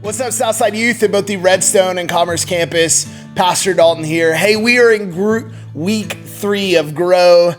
What's up, Southside Youth at both the Redstone and Commerce campus? Pastor Dalton here. Hey, we are in week 3 of Grow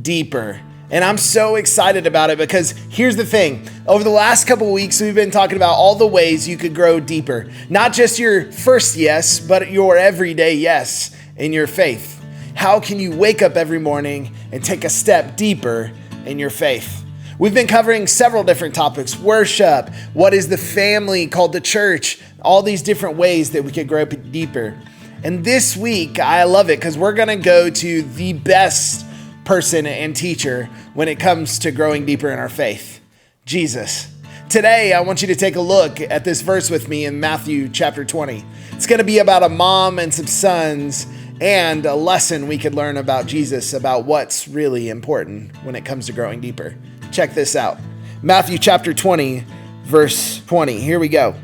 Deeper. And I'm so excited about it because here's the thing. Over the last couple of weeks, we've been talking about all the ways you could grow deeper. Not just your first yes, but your everyday yes in your faith. How can you wake up every morning and take a step deeper in your faith? We've been covering several different topics: worship, what is the family called the church, all these different ways that we could grow deeper. And this week, I love it because we're going to go to the best person and teacher when it comes to growing deeper in our faith, Jesus. Today, I want you to take a look at this verse with me in Matthew chapter 20. It's going to be about a mom and some sons and a lesson we could learn about Jesus, about what's really important when it comes to growing deeper. Check this out. Matthew chapter 20, verse 20. Here we go.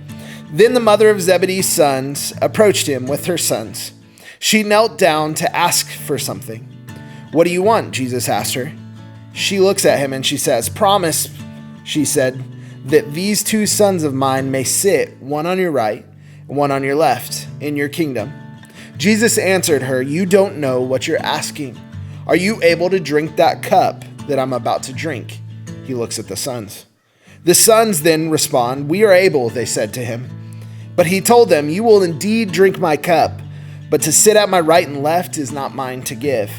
Then the mother of Zebedee's sons approached him with her sons. She knelt down to ask for something. "What do you want?" Jesus asked her. She looks at him and she says, "Promise," she said, "that these 2 sons of mine may sit, one on your right and one on your left, in your kingdom." Jesus answered her, "You don't know what you're asking. Are you able to drink that cup that I'm about to drink?" He looks at the sons. The sons then respond, "We are able," they said to him. But he told them, "You will indeed drink my cup, but to sit at my right and left is not mine to give.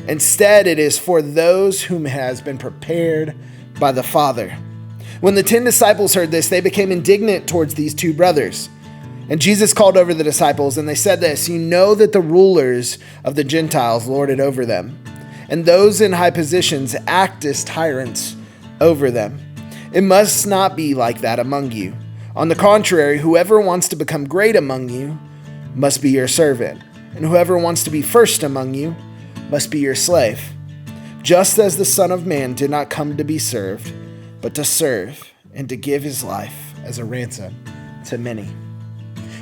Instead, it is for those whom has been prepared by the Father." When the 10 disciples heard this, they became indignant towards these 2 brothers. And Jesus called over the disciples, and they said this, "You know that the rulers of the Gentiles lord it over them, and those in high positions act as tyrants over them. It must not be like that among you. On the contrary, whoever wants to become great among you must be your servant, and whoever wants to be first among you must be your slave. Just as the Son of Man did not come to be served, but to serve and to give his life as a ransom to many."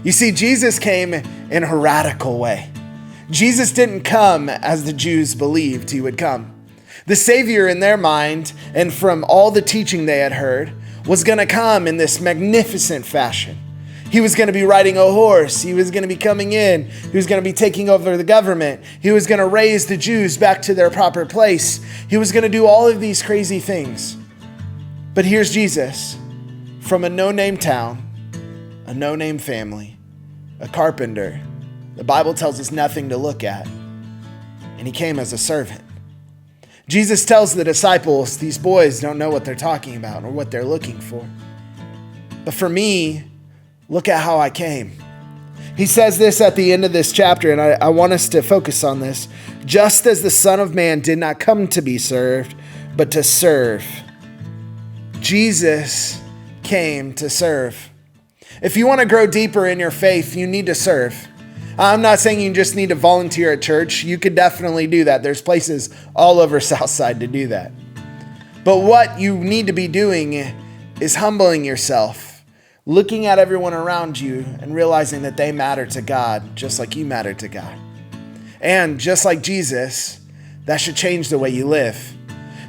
You see, Jesus came in a radical way. Jesus didn't come as the Jews believed he would come. The Savior in their mind, and from all the teaching they had heard, was going to come in this magnificent fashion. He was going to be riding a horse. He was going to be coming in. He was going to be taking over the government. He was going to raise the Jews back to their proper place. He was going to do all of these crazy things. But here's Jesus from a no-name town, a no-name family, a carpenter. The Bible tells us nothing to look at. And he came as a servant. Jesus tells the disciples, these boys don't know what they're talking about or what they're looking for. But for me, look at how I came. He says this at the end of this chapter, and I want us to focus on this. Just as the Son of Man did not come to be served, but to serve. Jesus came to serve. If you want to grow deeper in your faith, you need to serve. I'm not saying you just need to volunteer at church. You could definitely do that. There's places all over Southside to do that. But what you need to be doing is humbling yourself, looking at everyone around you and realizing that they matter to God just like you matter to God. And just like Jesus, that should change the way you live.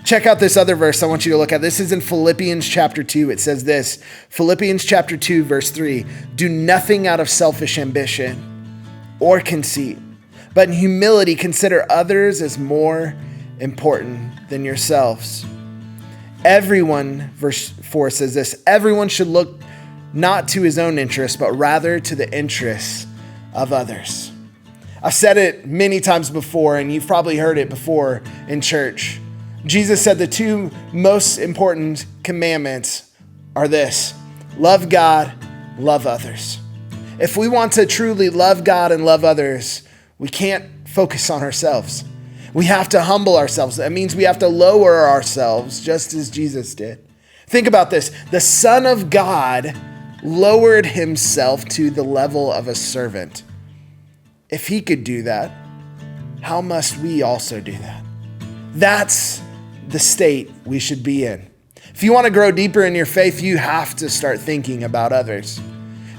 Check out this other verse I want you to look at. This is in Philippians chapter 2. It says this, Philippians chapter 2, verse 3, "Do nothing out of selfish ambition or conceit, but in humility consider others as more important than yourselves." Everyone, verse 4 says this, "Everyone should look not to his own interests, but rather to the interests of others." I've said it many times before, and you've probably heard it before in church. Jesus said the 2 most important commandments are this: love God, love others. If we want to truly love God and love others, we can't focus on ourselves. We have to humble ourselves. That means we have to lower ourselves just as Jesus did. Think about this. The Son of God lowered himself to the level of a servant. If he could do that, how must we also do that? That's the state we should be in. If you want to grow deeper in your faith, you have to start thinking about others.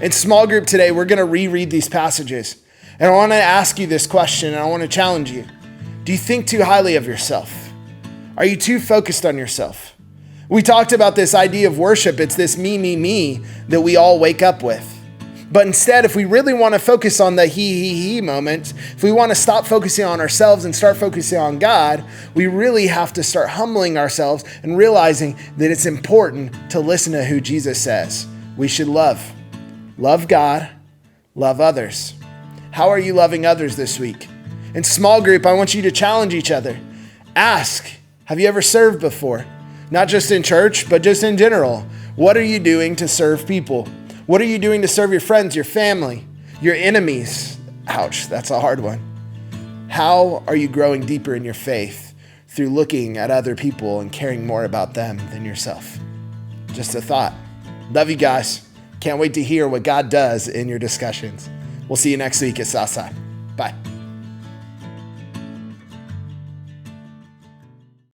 In small group today, we're going to reread these passages. And I want to ask you this question, and I want to challenge you. Do you think too highly of yourself? Are you too focused on yourself? We talked about this idea of worship. It's this me that we all wake up with. But instead, if we really want to focus on the he moments, if we want to stop focusing on ourselves and start focusing on God, we really have to start humbling ourselves and realizing that it's important to listen to who Jesus says. We should love God, love others. How are you loving others this week? In small group, I want you to challenge each other. Ask, have you ever served before? Not just in church, but just in general. What are you doing to serve people? What are you doing to serve your friends, your family, your enemies? Ouch, that's a hard one. How are you growing deeper in your faith through looking at other people and caring more about them than yourself? Just a thought. Love you guys. Can't wait to hear what God does in your discussions. We'll see you next week at Southside.